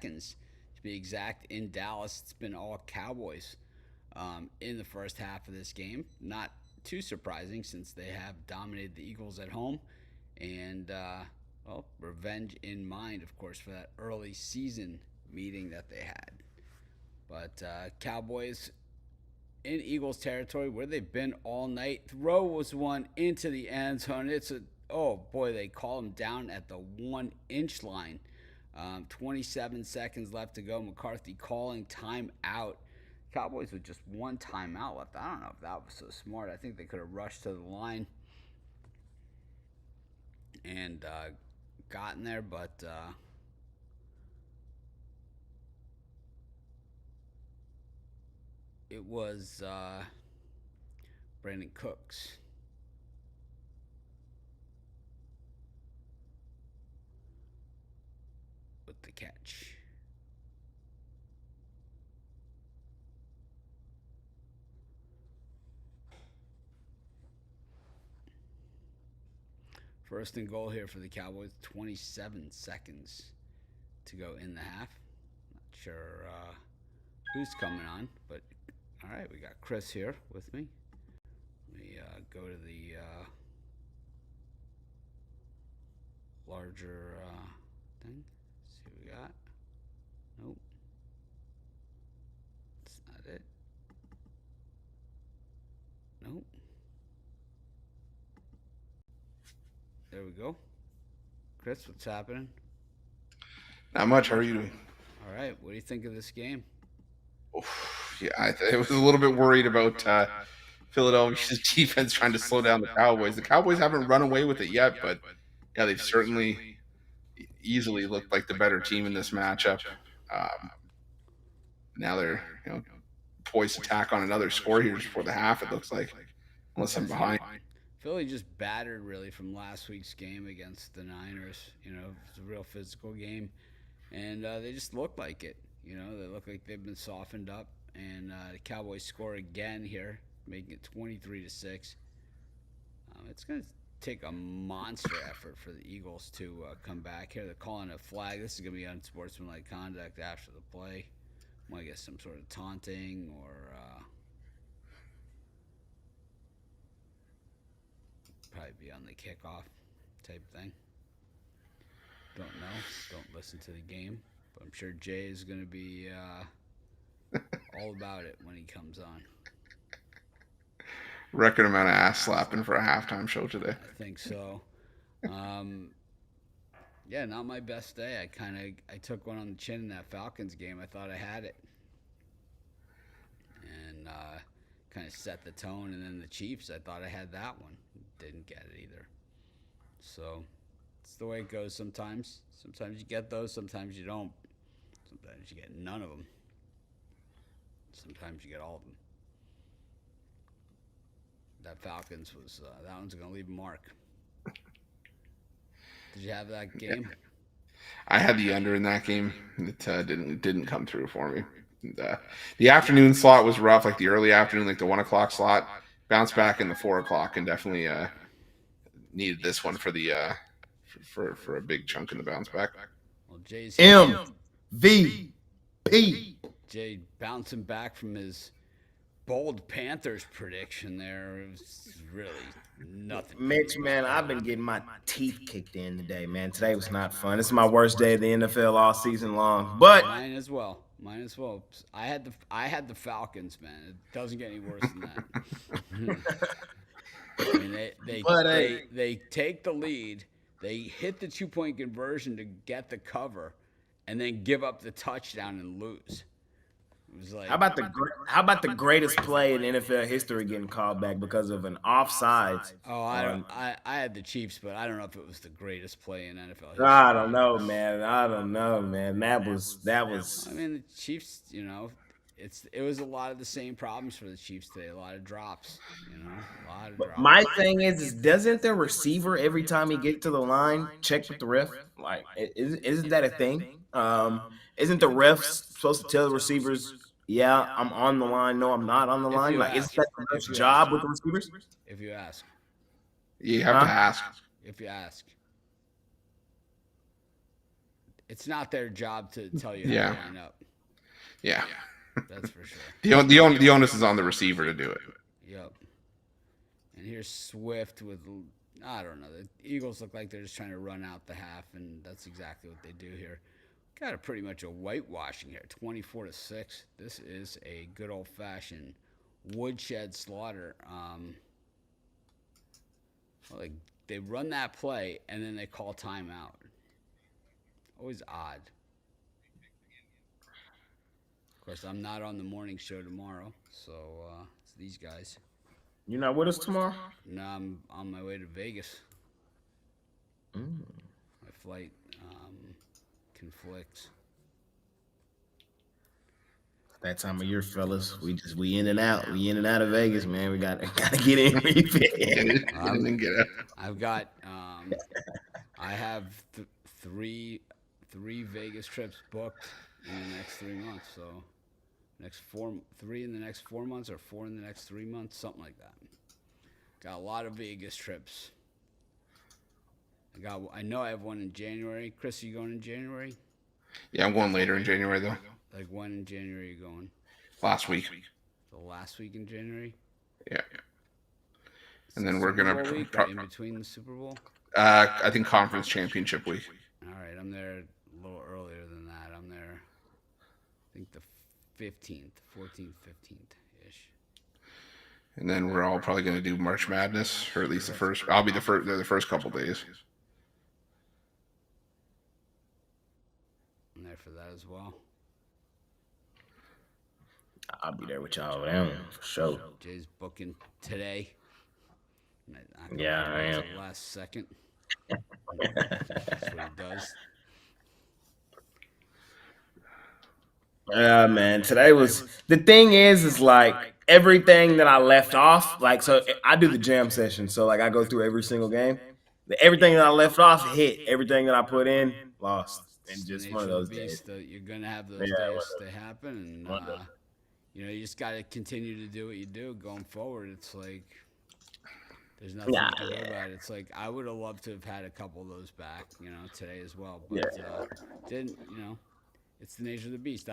seconds to be exact in Dallas. It's been all Cowboys in the first half of this game. Not too surprising since they have dominated the Eagles at home. And, well, revenge in mind, of course, for that early season meeting that they had. But Cowboys in Eagles territory where they've been all night. Throw was one into the end zone. Oh boy, they call him down at the 1 inch line. 27 seconds left to go. McCarthy calling timeout. Cowboys with just one timeout left. I don't know if that was so smart. I think they could have rushed to the line and gotten there, but it was Brandon Cooks. With the catch. First and goal here for the Cowboys. 27 seconds to go in the half. Not sure who's coming on, but all right, we got Chris here with me. Let me go to the larger thing. See what we got. Nope. That's not it. Nope. There we go. Chris, what's happening? Not much. How are you doing? All right. What do you think of this game? Yeah, I was a little bit worried about Philadelphia's defense trying to slow down the Cowboys. The Cowboys haven't run away with it yet, but yeah, they've certainly easily looked like the better team in this matchup. Now they're poised to tack on another score here just before the half. It looks like, unless I'm behind. Philly just battered really from last week's game against the Niners. It's a real physical game, and they just look like it. They look like they've been softened up, and the Cowboys score again here, making it 23-6. It's going to take a monster effort for the Eagles to come back here. They're calling a flag. This is going to be unsportsmanlike conduct after the play. Might get some sort of taunting or probably be on the kickoff type thing. Don't know. Don't listen to the game. But I'm sure Jay is going to be all about it when he comes on. Record amount of ass slapping for a halftime show today. I think so. Yeah, not my best day. I took one on the chin in that Falcons game. I thought I had it. And kind of set the tone. And then the Chiefs, I thought I had that one. Didn't get it either. So it's the way it goes sometimes. Sometimes you get those, sometimes you don't. Sometimes you get none of them. Sometimes you get all of them. That Falcons was that one's going to leave a mark. Did you have that game? I had the under in that game. It didn't come through for me. The afternoon slot was rough, like the early afternoon, like the 1 o'clock slot. Bounced back in the 4 o'clock, and definitely needed this one for the for a big chunk in the bounce back. Well, Jay's MVP. Jay bouncing back from his bold Panthers prediction there. It was really nothing. Mitch, man, I've been getting my teeth kicked in today, man. Today was not fun. This is my worst day of the NFL all season long. But mine as well. I had the Falcons, man. It doesn't get any worse than that. I mean, they take the lead. They hit the 2-point conversion to get the cover, and then give up the touchdown and lose. It was like, how about the greatest play in NFL history getting called back because of an offsides? Oh, I had the Chiefs, but I don't know if it was the greatest play in NFL history. I don't know, man. That was. I mean, the Chiefs. It was a lot of the same problems for the Chiefs today. A lot of drops. But my thing is doesn't the receiver every time he gets to the line check with the ref? Like, isn't that a thing? Isn't the ref supposed to tell the receivers, yeah, I'm on the line, no, I'm not on the line? Like, isn't that the ref's job with the receivers? If you ask. You have to ask. If you ask. It's not their job to tell you how Yeah. to line up. Yeah. That's for sure. The onus is on the receiver to do it. Yep. And here's Swift with, I don't know. The Eagles look like they're just trying to run out the half, and that's exactly what they do here. Got a pretty much a whitewashing here, 24-6. This is a good old fashioned woodshed slaughter. Well, they run that play and then they call timeout. Always odd. Of course, I'm not on the morning show tomorrow, so it's these guys. You're not with us tomorrow? No, I'm on my way to Vegas. My flight conflicts. That time of year, fellas, we in and out. We in and out of Vegas, man. We gotta get in refit. I've got I have three Vegas trips booked in the next 3 months. So three in the next 4 months or 4 in the next 3 months, something like that. Got a lot of Vegas trips. I know I have one in January. Chris, are you going in January? Yeah, I'm going later in January though. Like when in January are you going? Last week. The last week in January? Yeah. And then we're gonna in between the Super Bowl. I think conference championship week. All right, I'm there a little earlier than that. I'm there. I think the 15th, 14th, 15th ish. And then we're all probably gonna do March Madness, or at least the first. I'll be the first couple days. I'm there for that as well. I'll be there with y'all down for sure. Jay's booking today. Yeah, I am. The last second. That's what he does. Man, today was the thing is like everything that I left off. Like, so I do the jam session, so like I go through every single game. Everything that I left off hit. Everything that I put in lost. And just one of those days. You're gonna have those days that happen, and you just got to continue to do what you do going forward. It's like there's nothing you can do about it. It's like I would have loved to have had a couple of those back, today as well, but didn't. It's the nature of the beast.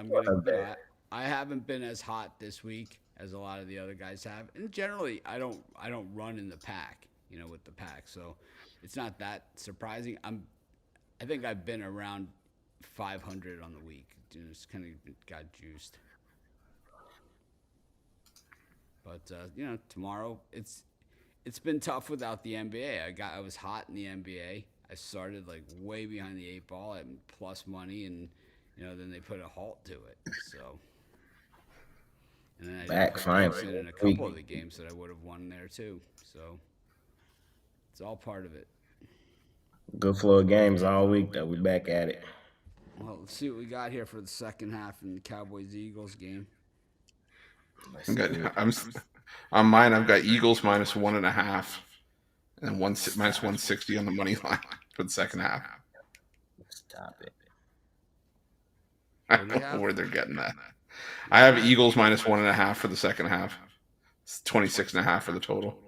I haven't been as hot this week as a lot of the other guys have, and generally I don't run in the pack, with the pack, so it's not that surprising. I think I've been around 500 on the week. It's kind of got juiced. But tomorrow it's been tough without the NBA. I was hot in the NBA. I started like way behind the 8 ball at plus money, and then they put a halt to it. So and then I back finally in a couple of the games that I would have won there too. So it's all part of it. Good flow of games all week though. We back at it. Well, let's see what we got here for the second half in the Cowboys-Eagles game. On mine, I've got Eagles minus 1.5 and minus 160 on the money line for the second half. Stop it. I don't know where they're getting that. I have Eagles minus 1.5 for the second half. It's 26.5 for the total.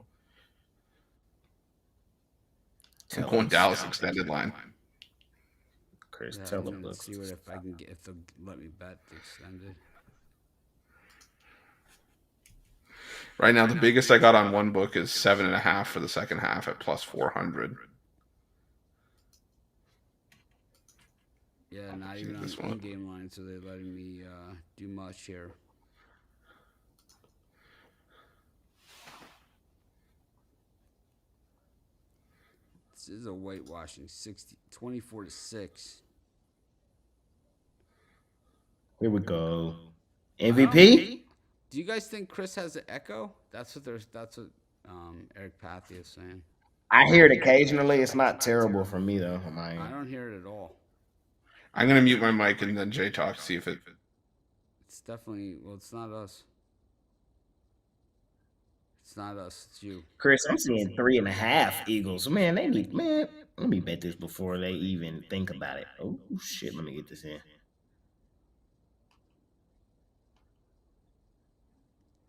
I'm going Dallas extended line. Chris, tell them. Let's see if they'll let me bet the extended. Right now, the biggest I got on one book is 7.5 for the second half at plus 400. Yeah, not even on the in-game line, so they're letting me do much here. This is a whitewashing, 24-6. Here we go. MVP? Do you guys think Chris has an echo? That's what Eric Pathy is saying. I hear it occasionally. It's not terrible for me though. I don't hear it at all. I'm gonna mute my mic and then Jay talk. See if it. It's definitely it's not us. It's not us. It's you, Chris. I'm seeing 3.5 Eagles. Man, let me bet this before they even think about it. Oh shit! Let me get this in.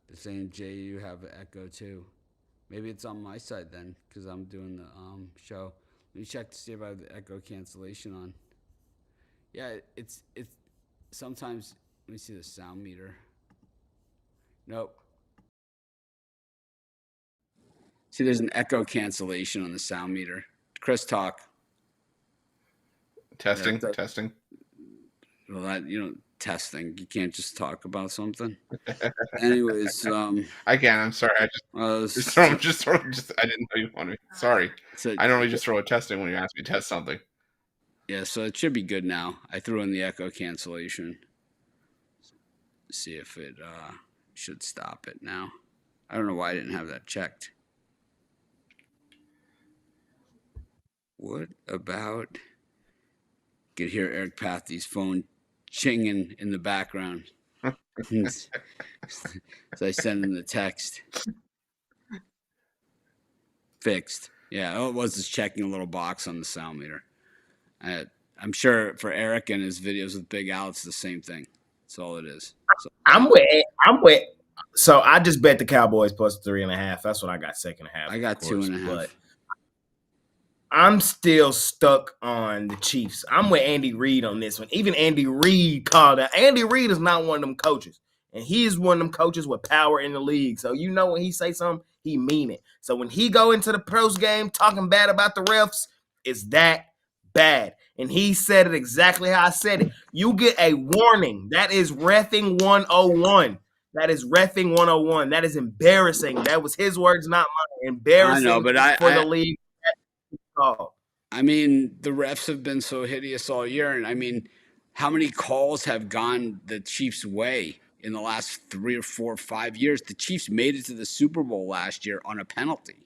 They're saying, Jay, you have an echo too. Maybe it's on my side then, because I'm doing the show. Let me check to see if I have the echo cancellation on. Yeah, it's sometimes. Let me see the sound meter. Nope. See, there's an echo cancellation on the sound meter. Chris, talk. Testing, testing. Well, that testing. You can't just talk about something. Anyways, I can. I'm sorry. I just I didn't know you wanted me. Sorry. I normally just throw a testing when you ask me to test something. Yeah, so it should be good now. I threw in the echo cancellation. See if it should stop it now. I don't know why I didn't have that checked. What about? You could hear Eric Pathy's phone chinging in the background. So I send him the text. Fixed. Yeah, all it was is checking a little box on the sound meter. I'm sure for Eric and his videos with Big Al, it's the same thing. That's all it is. So, I'm with. So I just bet the Cowboys plus 3.5. That's what I got second half. I got 2.5. But I'm still stuck on the Chiefs. I'm with Andy Reid on this one. Even Andy Reid called out. Andy Reid is not one of them coaches. And he is one of them coaches with power in the league. So you know when he say something, he mean it. So when he go into the pros game talking bad about the refs, it's that bad. And he said it exactly how I said it. You get a warning. That is reffing 101. That is reffing 101. That is embarrassing. That was his words, not mine. Embarrassing I know, but for the league. I mean, the refs have been so hideous all year. And I mean, how many calls have gone the Chiefs' way in the last 3 or 4 or 5 years? The Chiefs made it to the Super Bowl last year on a penalty.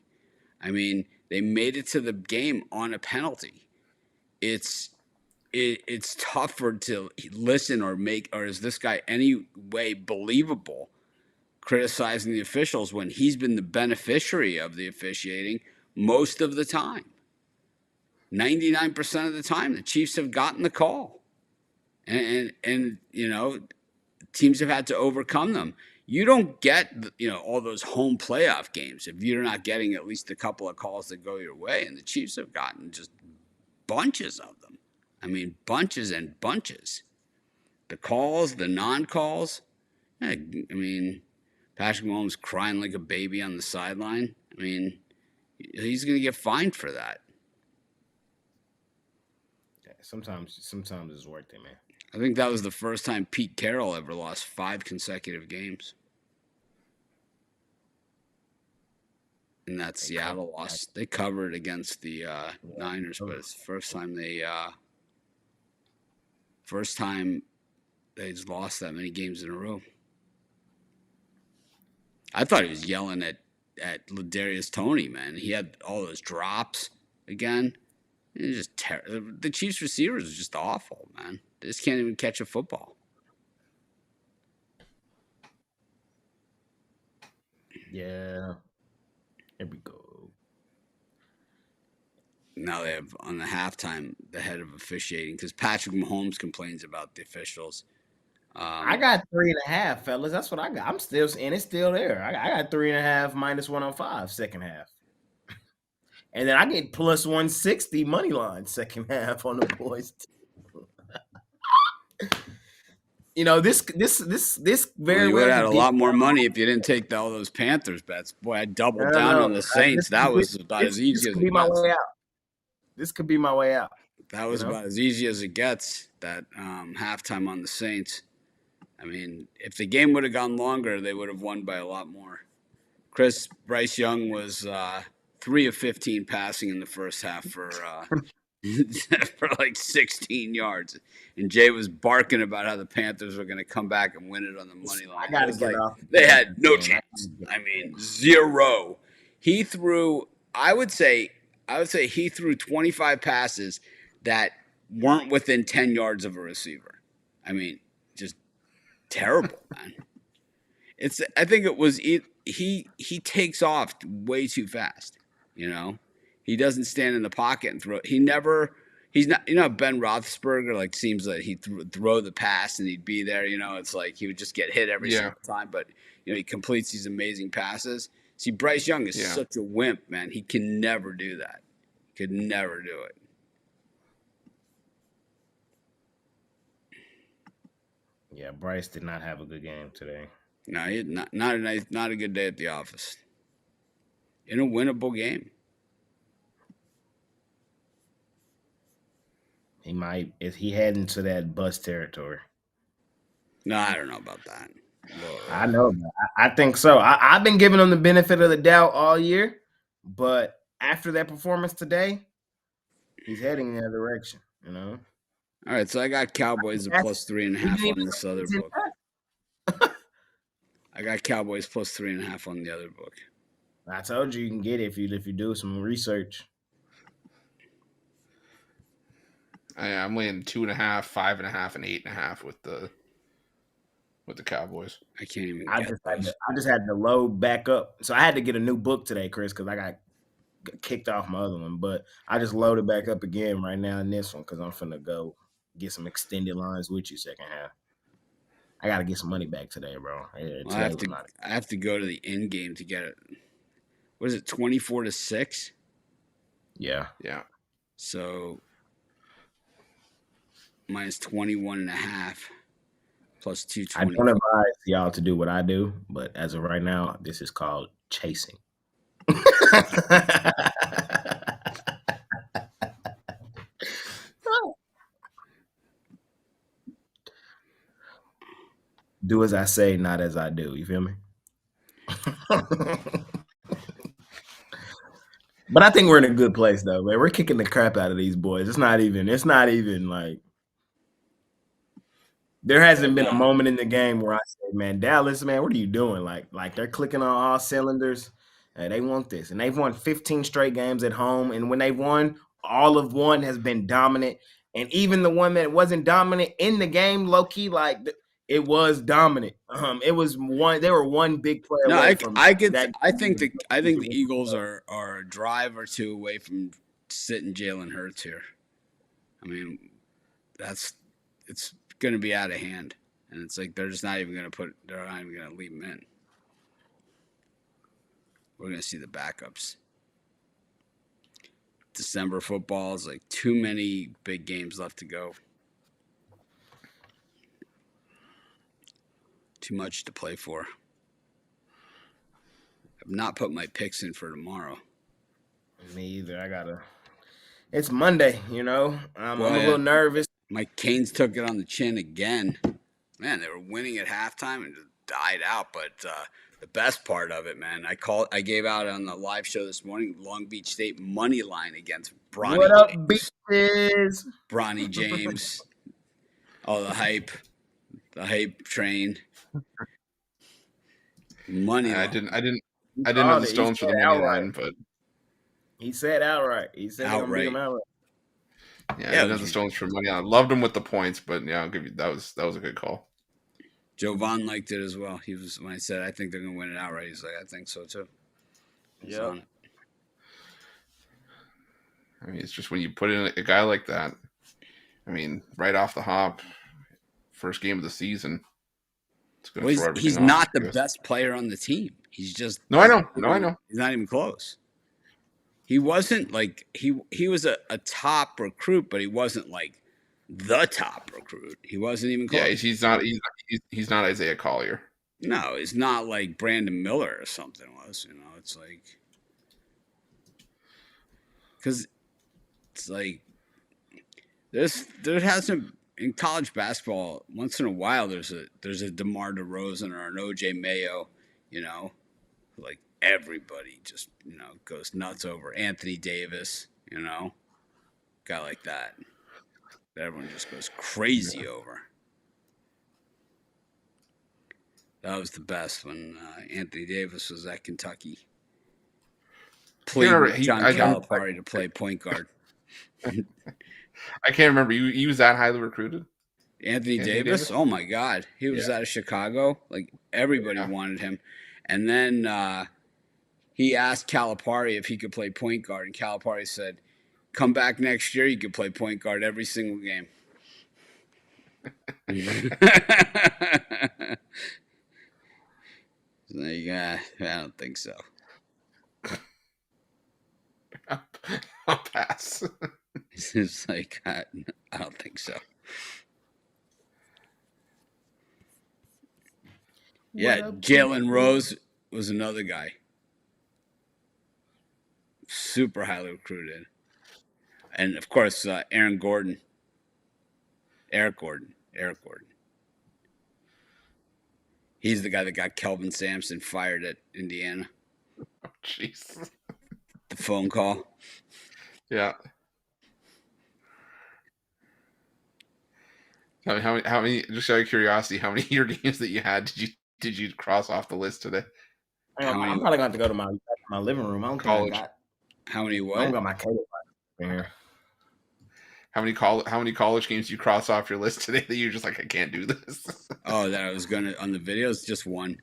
I mean, they made it to the game on a penalty. It's tougher to listen or is this guy any way believable criticizing the officials when he's been the beneficiary of the officiating most of the time. 99% of the time, the Chiefs have gotten the call. And teams have had to overcome them. You don't get, all those home playoff games if you're not getting at least a couple of calls that go your way. And the Chiefs have gotten just bunches of them. I mean, bunches and bunches. The calls, the non-calls. I mean, Patrick Mahomes crying like a baby on the sideline. I mean, he's going to get fined for that. Sometimes it's worth it, man. I think that was the first time Pete Carroll ever lost 5 consecutive games. And that Seattle loss. They covered against the Niners, but it's the first time they've lost that many games in a row. I thought he was yelling at Ladarius Toney, man. He had all those drops again. It was just the Chiefs receivers are just awful, man. They just can't even catch a football. Yeah. Here we go. Now they have on the halftime the head of officiating because Patrick Mahomes complains about the officials. I got 3.5, fellas. That's what I got. I'm still, and it's still there. I got 3.5 minus 105 second half. And then I get plus 160 money line second half on the boys. This very you would have had a lot more money if you didn't take all those Panthers bets. Boy, I doubled down on the Saints. That was about as easy as it gets. This could be my way out. That was about as easy as it gets. That halftime on the Saints. I mean, if the game would have gone longer, they would have won by a lot more. Bryce Young was 3 of 15 passing in the first half for like 16 yards. And Jay was barking about how the Panthers were going to come back and win it on the money line. I got to get off. They had no chance. I mean, 0. He threw, I would say he threw 25 passes that weren't within 10 yards of a receiver. I mean, just terrible, man. I think it was he takes off way too fast. He doesn't stand in the pocket and throw. He's not. Ben Roethlisberger seems like he'd throw the pass and he'd be there. It's like he would just get hit every single time. But he completes these amazing passes. See, Bryce Young is such a wimp, man. He can never do that. Could never do it. Yeah, Bryce did not have a good game today. No, not a good day at the office. In a winnable game. He might if he head into that bust territory. No, I don't know about that. I know. I think so. I've been giving him the benefit of the doubt all year, but after that performance today, he's heading in that direction. You know. All right, so I got Cowboys at plus 3.5 on this other book. I got Cowboys plus 3.5 on the other book. I told you can get it if you do some research. I'm laying 2.5, 5.5, and 8.5 with the Cowboys. I can't even. I just had to load back up, so I had to get a new book today, Chris, because I got kicked off my other one. But I just loaded back up again right now in this one because I'm finna go get some extended lines with you second half. I got to get some money back today, bro. Well, I have to go to the end game to get it. What is it, 24-6? Yeah. So minus 21.5 plus 220. I don't advise y'all to do what I do, but as of right now, this is called chasing. Do as I say, not as I do. You feel me? But I think we're in a good place though, man. We're kicking the crap out of these boys. It's not even like there hasn't been a moment in the game where I said, man, Dallas, man, what are you doing? Like they're clicking on all cylinders. And they want this. And they've won 15 straight games at home. And when they won, all of one has been dominant. And even the one that wasn't dominant in the game, low key, like it was dominant. It was one. They were one big play away from. I think the Eagles are a drive or two away from sitting Jalen Hurts here. I mean, it's going to be out of hand, and it's like they're not even going to leave him in. We're going to see the backups. December football is like too many big games left to go. Too much to play for. I've not put my picks in for tomorrow. Me either. It's Monday, you know. I'm a little nervous. My Canes took it on the chin again. Man, they were winning at halftime and just died out. But the best part of it, man, I gave out on the live show this morning Long Beach State money line against Bronny. What up, bitches? Bronny James. Oh, the hype train. Money. I didn't know the Stones for the money line, but he said outright. He said outright. Yeah, I didn't know the Stones for money. I loved him with the points, but yeah, I'll give you that was a good call. Joe Vaughn liked it as well. He was when I said I think they're gonna win it outright. He's like, I think so too. Yeah. I mean, it's just when you put in a guy like that. I mean, right off the hop, first game of the season. He's not the best player on the team. He's just I know. He's not even close. He wasn't like he was a top recruit, but he wasn't like the top recruit. He wasn't even close. Yeah, he's not Isaiah Collier. No, he's not like Brandon Miller or something was. It's like because it's like there hasn't in college basketball once in a while there's a DeMar DeRozan or an OJ Mayo, like everybody just goes nuts over Anthony Davis, guy like that everyone just goes crazy over. That was the best when Anthony Davis was at Kentucky. Played John Calipari to play point guard. I can't remember. He was that highly recruited? Anthony Davis? Oh, my God. He was out of Chicago. Like, everybody wanted him. And then he asked Calipari if he could play point guard. And Calipari said, come back next year. You could play point guard every single game. I don't think so. I'll pass. It's like, I don't think so. Yeah, Jalen Rose was another guy. Super highly recruited. And, of course, Eric Gordon. He's the guy that got Kelvin Sampson fired at Indiana. Oh, jeez. The phone call. Yeah. How many? Just out of curiosity, how many of your games that you had did you cross off the list today? I'm probably gonna have to go to my living room. I don't College. think I got. How many what? I don't got my cable here. How many college games do you cross off your list today that you're just like, I can't do this? Oh, that I was gonna on the videos, just one.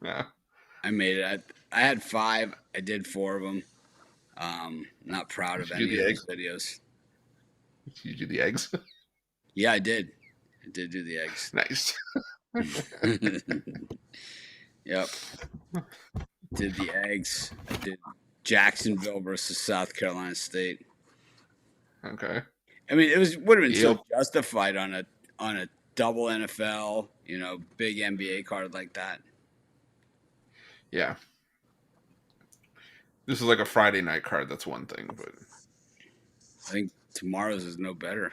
Yeah. I made it. I had 5. I did 4 of them. Not proud of any of those videos. Did you do the eggs? Yeah, I did. I did do the eggs. Nice. Yep. Did the eggs. I did Jacksonville versus South Carolina State. Okay. I mean, would have been so justified on a double NFL, big NBA card like that. Yeah. This is like a Friday night card. That's one thing, but I think tomorrow's is no better.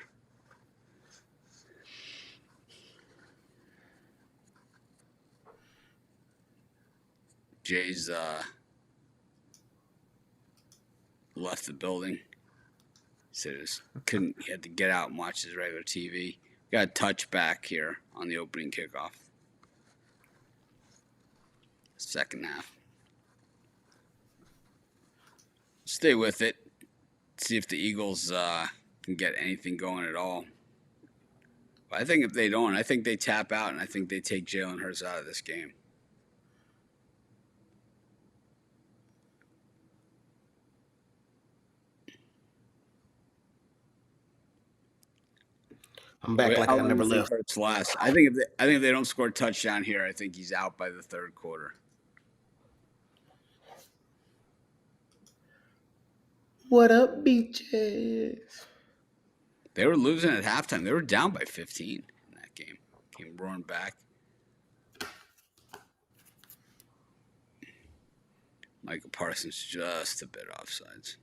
Jay's left the building. Said he had to get out and watch his regular TV. Got a touchback here on the opening kickoff. Second half. Stay with it. See if the Eagles can get anything going at all. But I think if they don't, I think they tap out, and I think they take Jalen Hurts out of this game. I'm back like I never left. Hurts last. I think if they don't score a touchdown here, I think he's out by the third quarter. What up, beaches? They were losing at halftime. They were down by 15 in that game. Came roaring back. Michael Parsons just a bit offsides.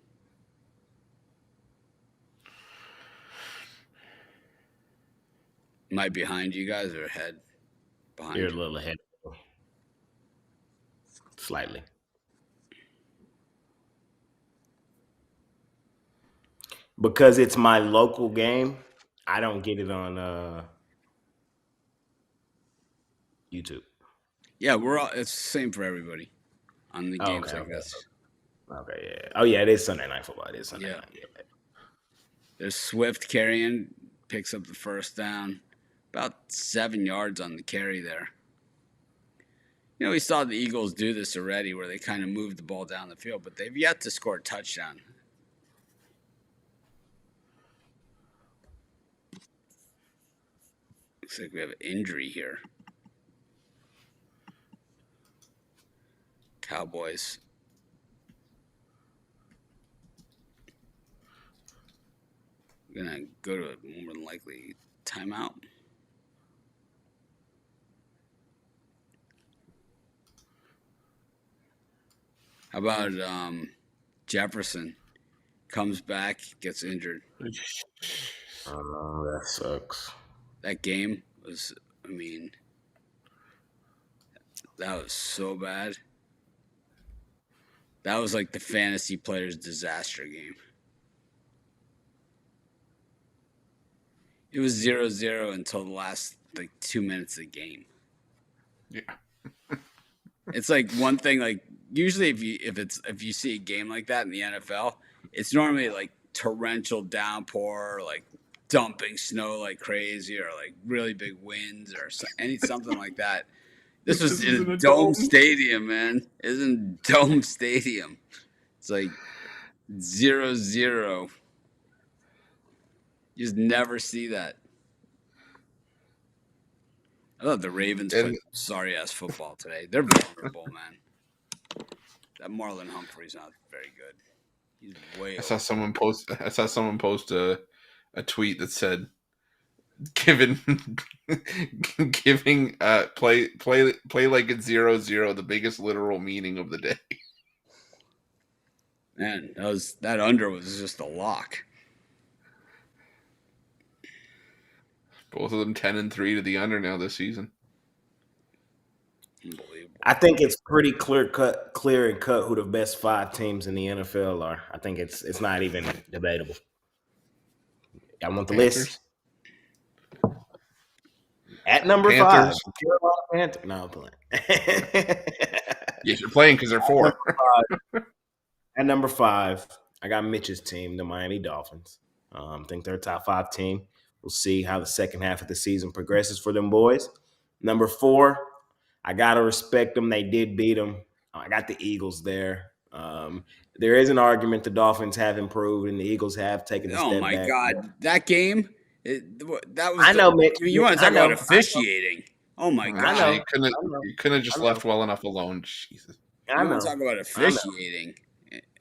Am I behind you guys or ahead? Behind. You're a little ahead. Slightly. Because it's my local game, I don't get it on YouTube. Yeah, it's the same for everybody on the games like this. Okay, yeah. Oh, yeah, it is Sunday Night Football. It is Sunday night. Yeah. There's Swift carrying, picks up the first down. About 7 yards on the carry there. We saw the Eagles do this already where they kind of moved the ball down the field, but they've yet to score a touchdown. Looks like we have an injury here. Cowboys. Gonna go to a more than likely timeout. How about Jefferson comes back, gets injured? Oh, that sucks. That game was, that was so bad. That was like the fantasy player's disaster game. It was 0-0 until the last 2 minutes of the game. Yeah. It's like one thing, usually if you see a game like that in the NFL, it's normally like torrential downpour, like dumping snow like crazy, or like really big winds, or something like that. This was in a Dome Stadium, man. It's in Dome Stadium. It's like 0-0. You just never see that. I thought the Ravens played sorry ass football today. They're vulnerable, man. That Marlon Humphrey's not very good. He's way. I saw someone post a tweet that said, giving play like it's 0-0 the biggest literal meaning of the day. Man, that under was just a lock. Both of them 10-3 to the under now this season. Unbelievable. I think it's pretty clear and cut who the best 5 teams in the NFL are. I think it's not even debatable. I want the list. At number Panthers. 5, Carolina Panthers. No, I'm playing. Yes, you're playing because they're 4. At number 5, I got Mitch's team, the Miami Dolphins. I think they're a top 5 team. We'll see how the second half of the season progresses for them boys. Number 4, I got to respect them. They did beat them. I got the Eagles there. There is an argument the Dolphins have improved and the Eagles have taken a step back. Oh, my God. That game, that was I know, Mitch. You want to talk about officiating. Oh, my God. You couldn't have just left well enough alone. Jesus. You want to talk about officiating.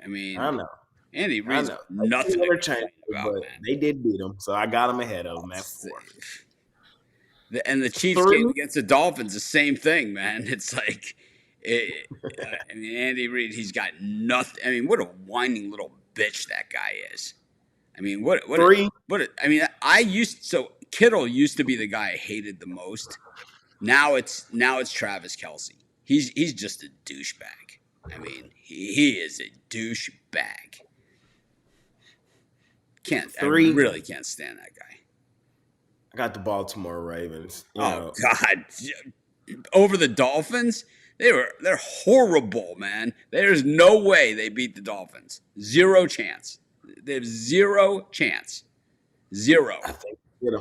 I mean, I know. Andy Reid's nothing to complain about, man. They did beat them, so I got them ahead of them at 4. And the Chiefs game against the Dolphins, the same thing, man. It's like, I mean, Andy Reid, he's got nothing. I mean, what a whining little bitch that guy is. I mean, Kittle used to be the guy I hated the most. Now it's Travis Kelce. He's just a douchebag. I mean, he is a douchebag. I really can't stand that guy. I got the Baltimore Ravens. God. Over the Dolphins? They're horrible, man. There's no way they beat the Dolphins. 0 chance. They have 0 chance. 0.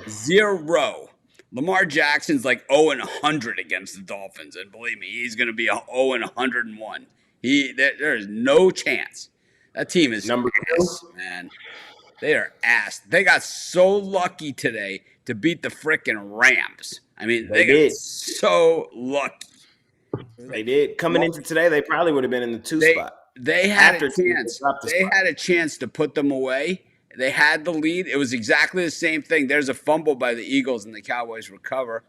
0. Lamar Jackson's like 0-100 against the Dolphins, and believe me, he's going to be 0-101. There is no chance. That team is number ass, 2, man. They are ass. They got so lucky today to beat the frickin' Rams. I mean, they got so lucky. They did. Coming into today, they probably would have been in the 2 spot. They had a chance. They had a chance to put them away. They had the lead. It was exactly the same thing. There's a fumble by the Eagles, and the Cowboys recover.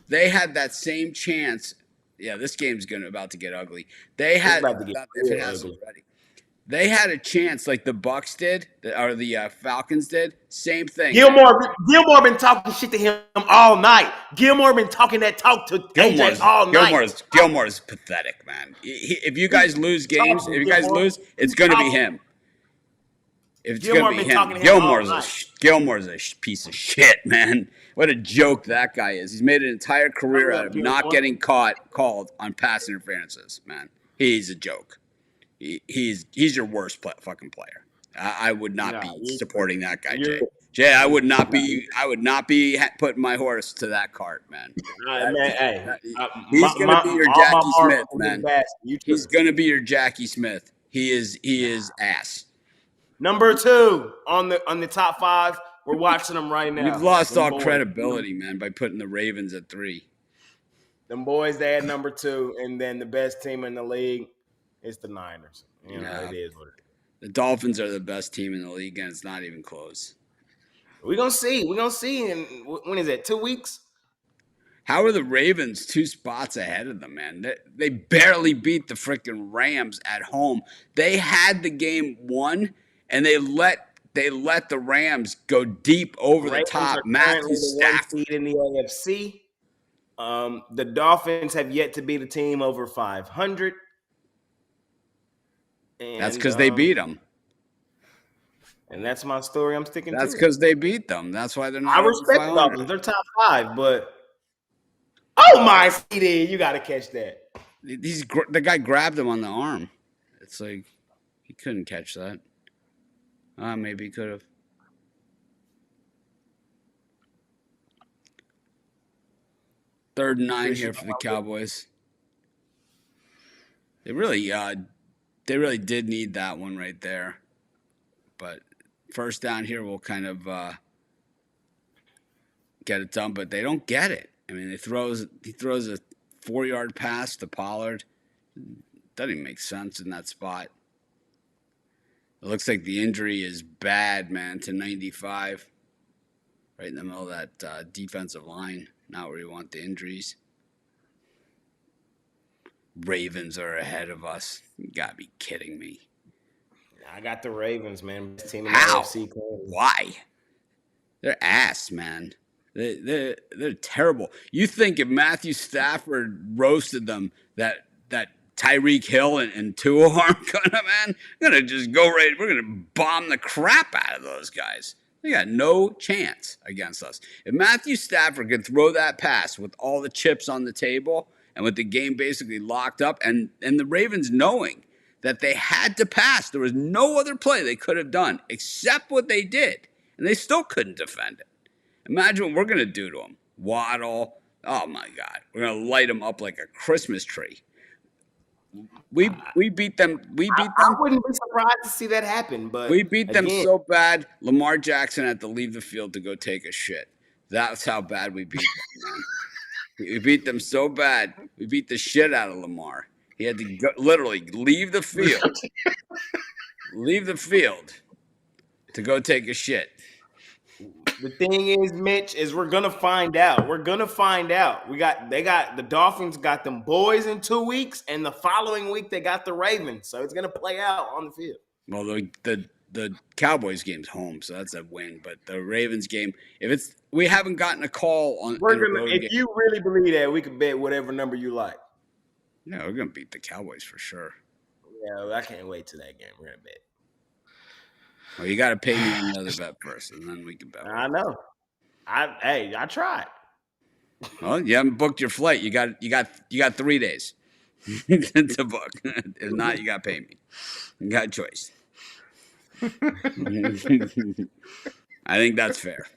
They had that same chance. Yeah, this game's about to get ugly. They had if it hasn't already. They had a chance like the Bucks did, or the Falcons did. Same thing. Gilmore been talking shit to him all night. Gilmore been talking that talk to AJ all night. Gilmore's pathetic, man. If you guys lose games, it's going to be him. If it's going to be him, Gilmore's a piece of shit, man. What a joke that guy is. He's made an entire career out of not getting called on pass interferences, man. He's a joke. He's your worst fucking player. I would not be supporting that guy, Jay. Jay, I would not be putting my horse to that cart, man. He's gonna be your Jackie Smith, man. He's gonna be your Jackie Smith. He is ass. Number 2 on the top 5. We're watching them right now. You've lost all credibility, man, by putting the Ravens at 3. Them boys, they had number 2, and then the best team in the league is the Niners. It is what it is. The Dolphins are the best team in the league, and it's not even close. We're gonna see. When is it? 2 weeks? How are the Ravens 2 spots ahead of them, man? They barely beat the freaking Rams at home. They had the game won, and they let the Rams go deep over the top. Matthew Stafford in the AFC. The Dolphins have yet to beat a team over 500. And, that's because they beat them. And that's my story. I'm sticking to it. That's because they beat them. That's why they're not. I respect the Dolphins. They're top 5, but oh my CD, you got to catch that. The guy grabbed him on the arm. It's like he couldn't catch that. Maybe he could have. Third and 9 here for the Cowboys. They really did need that one right there. But first down here will kind of get it done, but they don't get it. I mean, he throws a 4-yard pass to Pollard. Doesn't even make sense in that spot. It looks like the injury is bad, man, to 95. right in the middle of that defensive line. Not where you want the injuries. Ravens are ahead of us. You gotta be kidding me. I got the Ravens, man. Best team in the How? AFC. Why? They're ass, man. They're terrible. You think if Matthew Stafford roasted them, that Tyreek Hill and Tua aren't gonna just go right? We're gonna bomb the crap out of those guys. They got no chance against us. If Matthew Stafford could throw that pass with all the chips on the table and with the game basically locked up, and the Ravens knowing that they had to pass, there was no other play they could have done except what they did, and they still couldn't defend it. Imagine what we're going to do to them. Waddle. Oh, my God. We're going to light them up like a Christmas tree. We beat them. I wouldn't be surprised to see that happen, but we beat them so bad, Lamar Jackson had to leave the field to go take a shit. That's how bad we beat them, man. We beat them so bad. We beat the shit out of Lamar. He had to literally leave the field. Leave the field to go take a shit. The thing is, Mitch, is we're gonna find out. We're gonna find out. The Dolphins got them boys in 2 weeks, and the following week they got the Ravens. So it's gonna play out on the field. Well, the Cowboys game's home, so that's a win. But the Ravens game, we haven't gotten a call on. If you really believe that, we can bet whatever number you like. Yeah, we're gonna beat the Cowboys for sure. Yeah, I can't wait till that game. We're gonna bet. Well, you got to pay me another bet first, and then we can bet. I know. I tried. Well, you haven't booked your flight. You got 3 days to book. If not, you got to pay me. You got a choice. I think that's fair.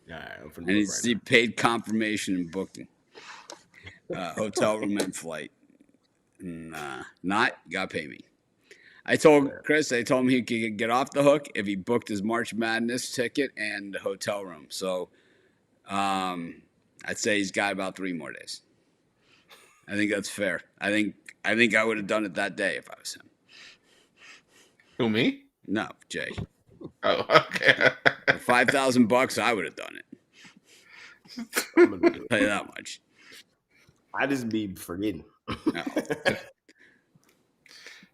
And it's paid confirmation and booking, hotel room and flight. Not, you got to pay me. I told Chris, I told him he could get off the hook if he booked his March Madness ticket and hotel room. So I'd say he's got about 3 more days. I think that's fair. I think I would have done it that day if I was him. Who, me? No, Jay. Oh, okay. For $5,000, I would have done it. I'm gonna tell you that much. I just be forgetting. No.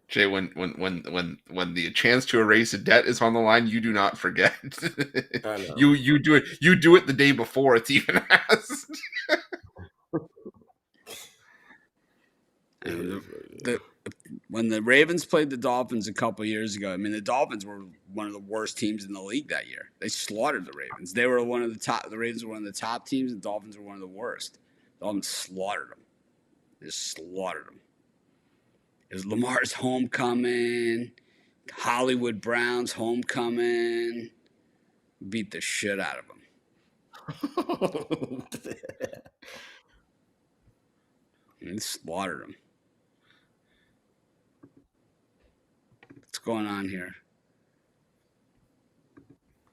Jay, when the chance to erase a debt is on the line, you do not forget. I know. You do it. You do it the day before it's even asked. When the Ravens played the Dolphins a couple years ago, I mean, the Dolphins were one of the worst teams in the league that year. They slaughtered the Ravens. They were one of the top. The Ravens were one of the top teams. The Dolphins were one of the worst. The Dolphins slaughtered them. They just slaughtered them. It was Lamar's homecoming, Hollywood Browns homecoming. Beat the shit out of them. And slaughtered them. What's going on here?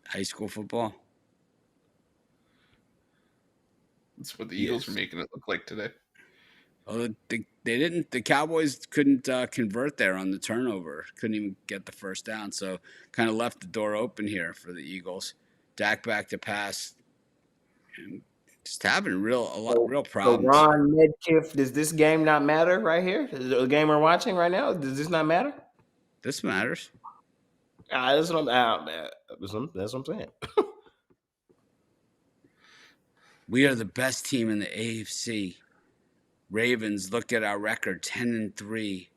High school football? That's what the Eagles were making it look like today. Well, they didn't. The Cowboys couldn't convert there on the turnover. Couldn't even get the first down. So kind of left the door open here for the Eagles. Dak back to pass. And just having real problems. So Ron Medkiff, does this game not matter right here? The game we're watching right now, does this not matter? This matters. That's what I'm saying. We are the best team in the AFC. Ravens, look at our record, 10-3.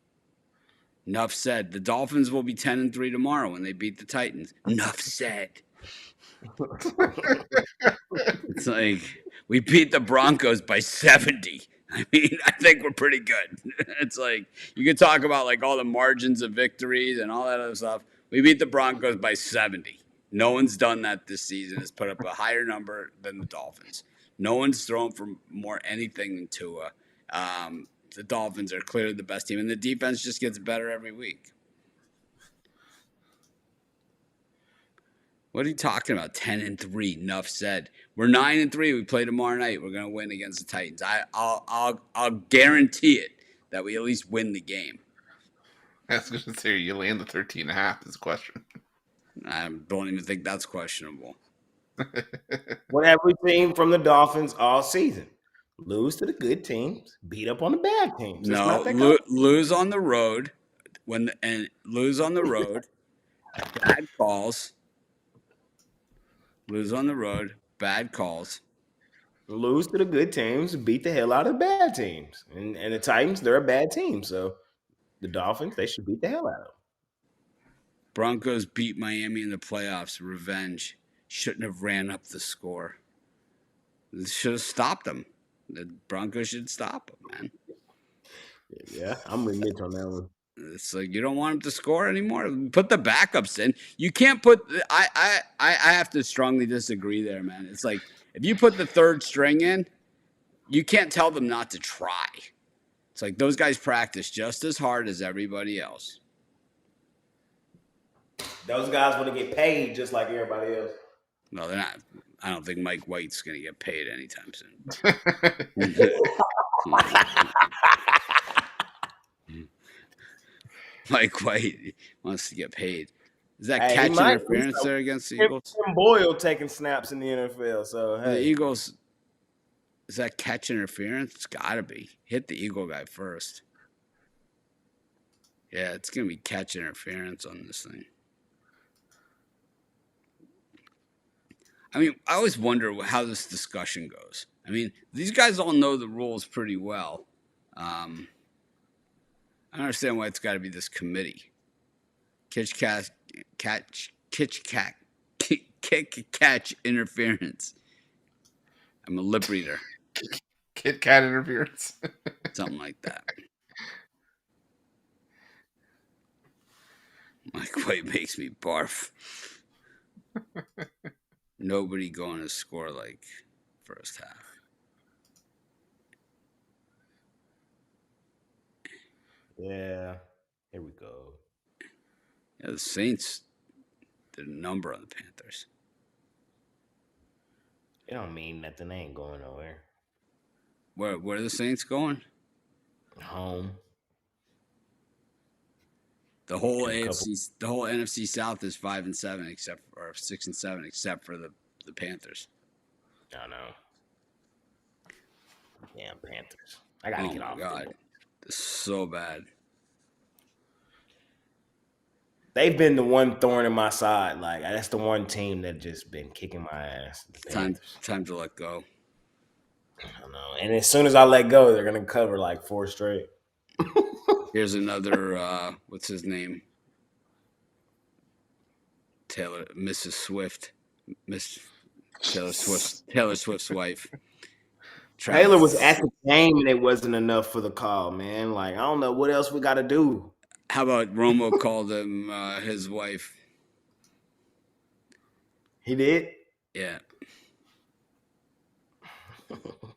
Enough said. The Dolphins will be 10-3 tomorrow when they beat the Titans. Enough said. It's like we beat the Broncos by 70. I mean, I think we're pretty good. It's like you could talk about like all the margins of victories and all that other stuff. We beat the Broncos by 70. No one's done that this season. Has put up a higher number than the Dolphins. No one's thrown for more anything than Tua. The Dolphins are clearly the best team, and the defense just gets better every week. What are you talking about? 10-3. Enough said. We're 9-3. We play tomorrow night. We're gonna win against the Titans. I'll guarantee it that we at least win the game. I was gonna say you land the 13.5 is a question. I don't even think that's questionable. What have we seen from the Dolphins all season? Lose to the good teams, beat up on the bad teams. It's No, not that complicated. lose on the road and lose on the road. Bad calls. Lose on the road. Bad calls. Lose to the good teams, beat the hell out of the bad teams. And the Titans, they're a bad team. So the Dolphins, they should beat the hell out of them. Broncos beat Miami in the playoffs. Revenge. Shouldn't have ran up the score. Should have stopped them. The Broncos should stop them, man. Yeah, I'm with Mitch on that one. It's like you don't want them to score anymore. Put the backups in. You can't put. I have to strongly disagree there, man. It's like if you put the third string in, you can't tell them not to try. It's like those guys practice just as hard as everybody else. Those guys want to get paid just like everybody else. No, they're not. I don't think Mike White's going to get paid anytime soon. Mike White wants to get paid. Is that catch interference there against the Eagles? Tim Boyle taking snaps in the NFL. So hey. The Eagles, is that catch interference? It's got to be. Hit the Eagle guy first. Yeah, it's going to be catch interference on this thing. I mean, I always wonder how this discussion goes. I mean, these guys all know the rules pretty well. I don't understand why it's got to be this committee. Kick catch interference. I'm a lip reader. Kit Kat interference. Something like that. Mike White makes me barf. Nobody going to score like first half. Yeah, here we go. Yeah, the Saints did a number on the Panthers. It don't mean nothing. They ain't going nowhere. Where are the Saints going? Home. The whole AFC, the whole NFC South is 5-7, except or 6-7, except for the Panthers. I know. Damn Panthers! I gotta get off. God, this is so bad. They've been the one thorn in my side. Like that's the one team that just been kicking my ass. Time to let go. I know. And as soon as I let go, they're gonna cover like 4 straight. Here's another. What's his name? Mrs. Swift, Taylor Swift's wife. Taylor was at the game and it wasn't enough for the call, man. Like I don't know what else we got to do. How about Romo called him his wife? He did? Yeah.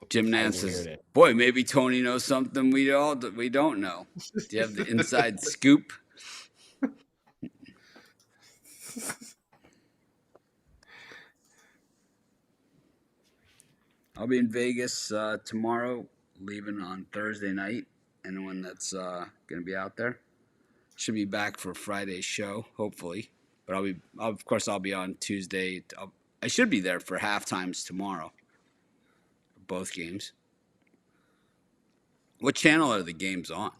Jim Nance says, boy, maybe Tony knows something we don't know. Do you have the inside scoop? I'll be in Vegas tomorrow, leaving on Thursday night. Anyone that's going to be out there should be back for Friday's show, hopefully. But I'll be on Tuesday. I should be there for halftimes tomorrow. Both games. What channel are the games on?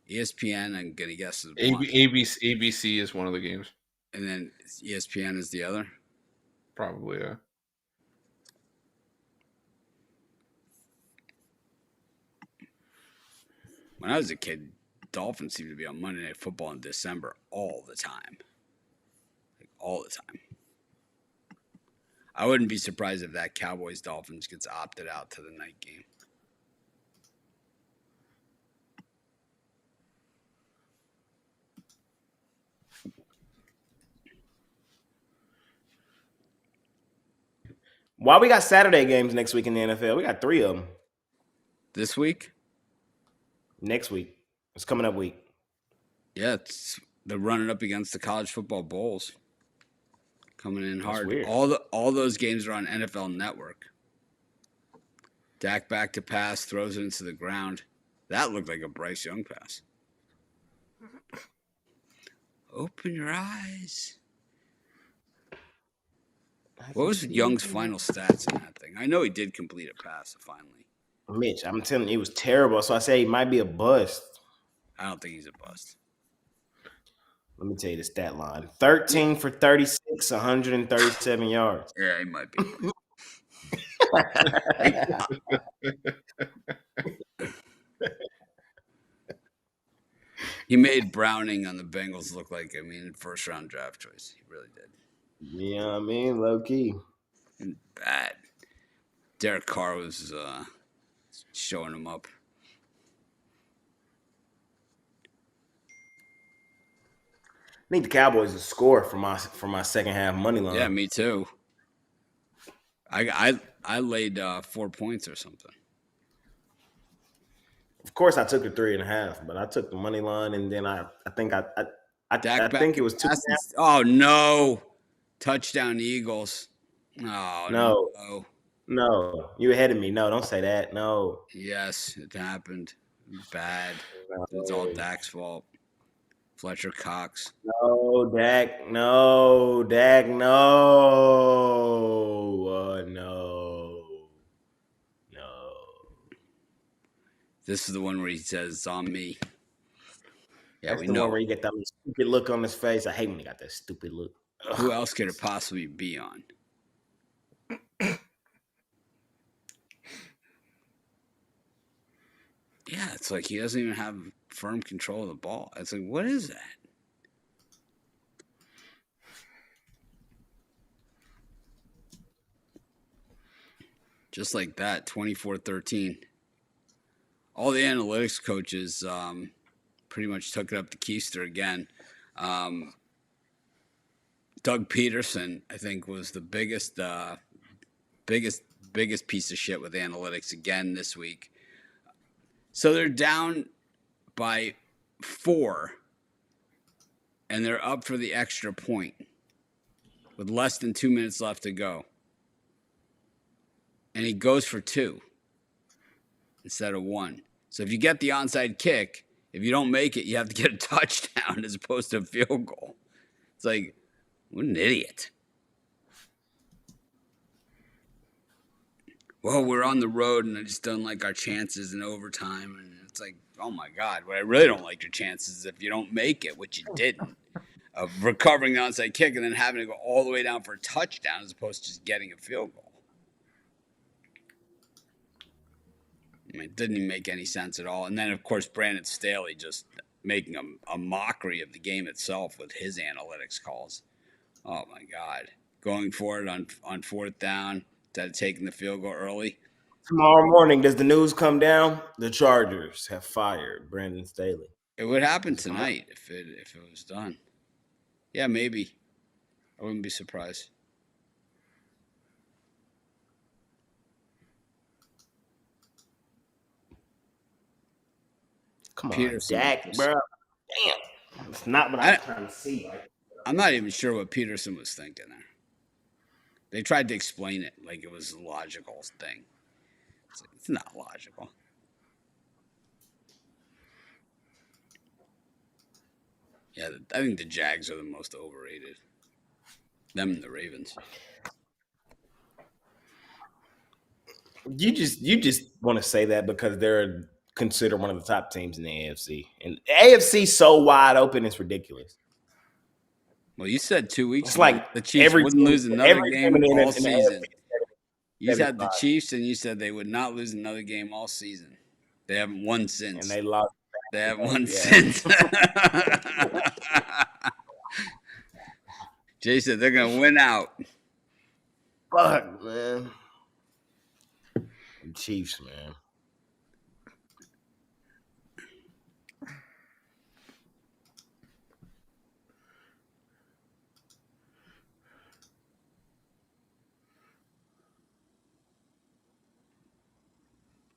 ESPN, I'm gonna guess is one. ABC is one of the games, and then ESPN is the other. Probably, yeah. When I was a kid, Dolphins seemed to be on Monday Night Football in December all the time. Like all the time. I wouldn't be surprised if that Cowboys-Dolphins gets opted out to the night game. Why we got Saturday games next week in the NFL? We got 3 of them. This week? Next week. It's coming up week. Yeah, they're running up against the college football bowls. Coming in hard. All those games are on NFL Network. Dak back to pass, throws it into the ground. That looked like a Bryce Young pass. Open your eyes. What was Young's final stats in that thing? I know he did complete a pass finally. Mitch, I'm telling you, it was terrible. So I say he might be a bust. I don't think he's a bust. Let me tell you the stat line: 13 for 36, 137 yards. Yeah, he might be. He made Browning on the Bengals look like, first round draft choice. He really did. You know what I mean? Low key. And bad. Derek Carr was showing him up. I need the Cowboys to score for my second half money line. Yeah, me too. I laid 4 points or something. Of course, I took the 3.5, but I took the money line, and then I think it was 2.5. Oh no! Touchdown Eagles. Oh, No, you ahead of me. No, don't say that. No. Yes, it happened. Bad. It's all Dak's fault. Fletcher Cox. No, Dak. No, Dak. No. No. This is the one where he says it's on me. Yeah, That's we the know. one where you get that stupid look on his face. I hate when he got that stupid look. Ugh. Who else could it possibly be on? Yeah, it's like he doesn't even have firm control of the ball. It's like, what is that? Just like that, 24-13. All the analytics coaches pretty much took it up to Keister again. Doug Peterson, I think, was the biggest piece of shit with analytics again this week. So they're down by 4, and they're up for the extra point with less than 2 minutes left to go. And he goes for 2 instead of 1. So if you get the onside kick, if you don't make it, you have to get a touchdown as opposed to a field goal. It's like, what an idiot. Well, we're on the road, and I just don't like our chances in overtime. And it's like, oh, my God. What I really don't like your chances is if you don't make it, which you didn't, of recovering the onside kick and then having to go all the way down for a touchdown as opposed to just getting a field goal. It didn't even make any sense at all. And then, of course, Brandon Staley just making a mockery of the game itself with his analytics calls. Oh, my God. Going for it on 4th down instead of taking the field goal early. Tomorrow morning, does the news come down? The Chargers have fired Brandon Staley. It would happen tonight if it was done. Yeah, maybe. I wouldn't be surprised. Come on, Dak, bro. Damn. It's not what I'm trying to see. I'm not even sure what Peterson was thinking there. They tried to explain it like it was a logical thing. It's not logical. Yeah, I think the Jags are the most overrated. Them and the Ravens. You just want to say that because they're considered one of the top teams in the AFC. And the AFC so wide open, it's ridiculous. Well, you said 2 weeks ago like the Chiefs wouldn't lose another game all season. You had the Chiefs, and you said they would not lose another game all season. They haven't won since. And they lost. They haven't won since. Jay said they're going to win out. Fuck, man. Chiefs, man.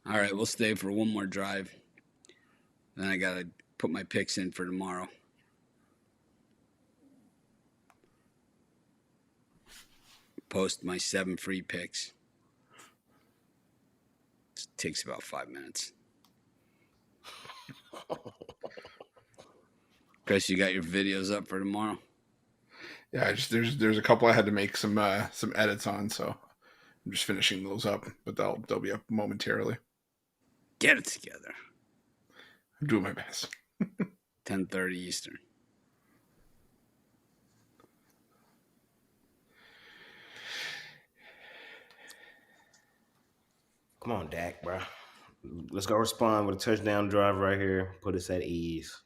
All right, we'll stay for one more drive. Then I got to put my picks in for tomorrow. Post my 7 free picks. It takes about 5 minutes. Chris, you got your videos up for tomorrow? Yeah, there's a couple I had to make some edits on, so I'm just finishing those up, but they'll be up momentarily. Get it together. I'm doing my best. 10:30 Eastern. Come on, Dak, bro. Let's go respond with a touchdown drive right here. Put us at ease.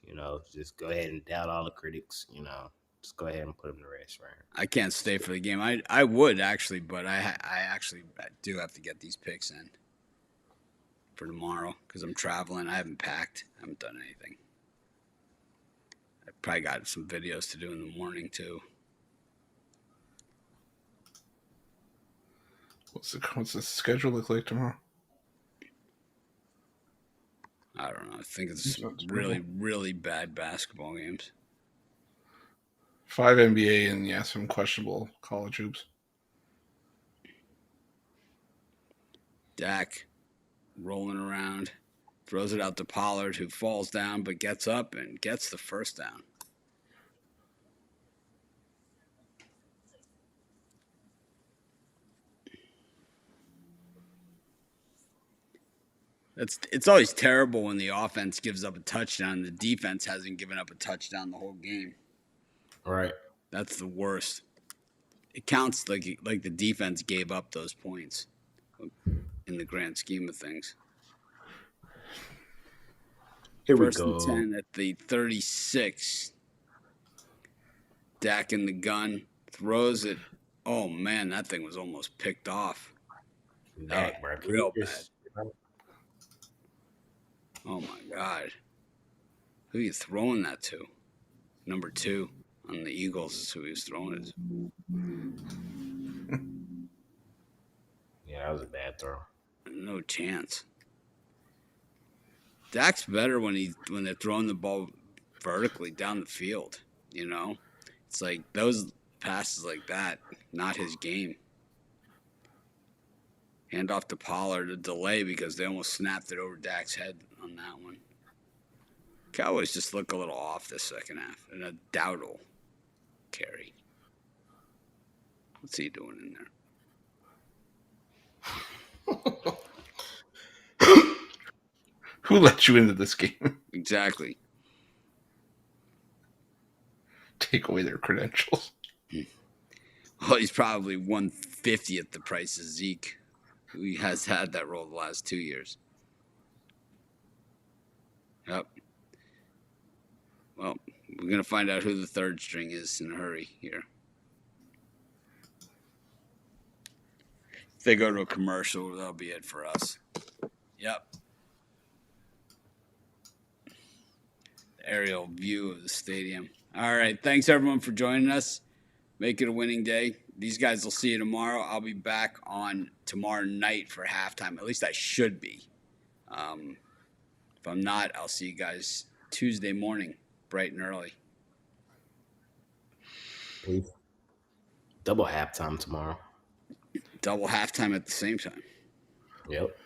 Just go ahead and doubt all the critics. Just go ahead and put them to rest right here. I can't stay for the game. I would actually, but I do have to get these picks in for tomorrow because I'm traveling. I haven't packed. I haven't done anything. I probably got some videos to do in the morning too. What's the schedule look like tomorrow? I don't know. I think it's really, really bad basketball games. 5 NBA and some questionable college hoops. Dak rolling around, throws it out to Pollard, who falls down but gets up and gets the first down. It's always terrible when the offense gives up a touchdown and the defense hasn't given up a touchdown the whole game. Right. That's the worst. It counts like the defense gave up those points in the grand scheme of things. Here First we go. and 10 at the 36. Dak in the gun, throws it. Oh man, that thing was almost picked off. Dak, bro. Real bad. Oh my God. Who are you throwing that to? Number 2 on the Eagles is who he was throwing it to. Yeah, that was a bad throw. No chance. Dak's better when they're throwing the ball vertically down the field, It's like those passes like that, not his game. Hand off to Pollard, a delay because they almost snapped it over Dak's head on that one. Cowboys just look a little off this second half, and a Dowdle carry. What's he doing in there? Who let you into this game? Exactly. Take away their credentials. Well, he's probably 1/50th the price of Zeke, who has had that role the last 2 years. Yep. Well, we're going to find out who the third string is in a hurry here. If they go to a commercial, that'll be it for us. Yep. Aerial view of the stadium. All right. Thanks, everyone, for joining us. Make it a winning day. These guys will see you tomorrow. I'll be back on tomorrow night for halftime. At least I should be. If I'm not, I'll see you guys Tuesday morning, bright and early. Double halftime tomorrow. Double halftime at the same time. Yep.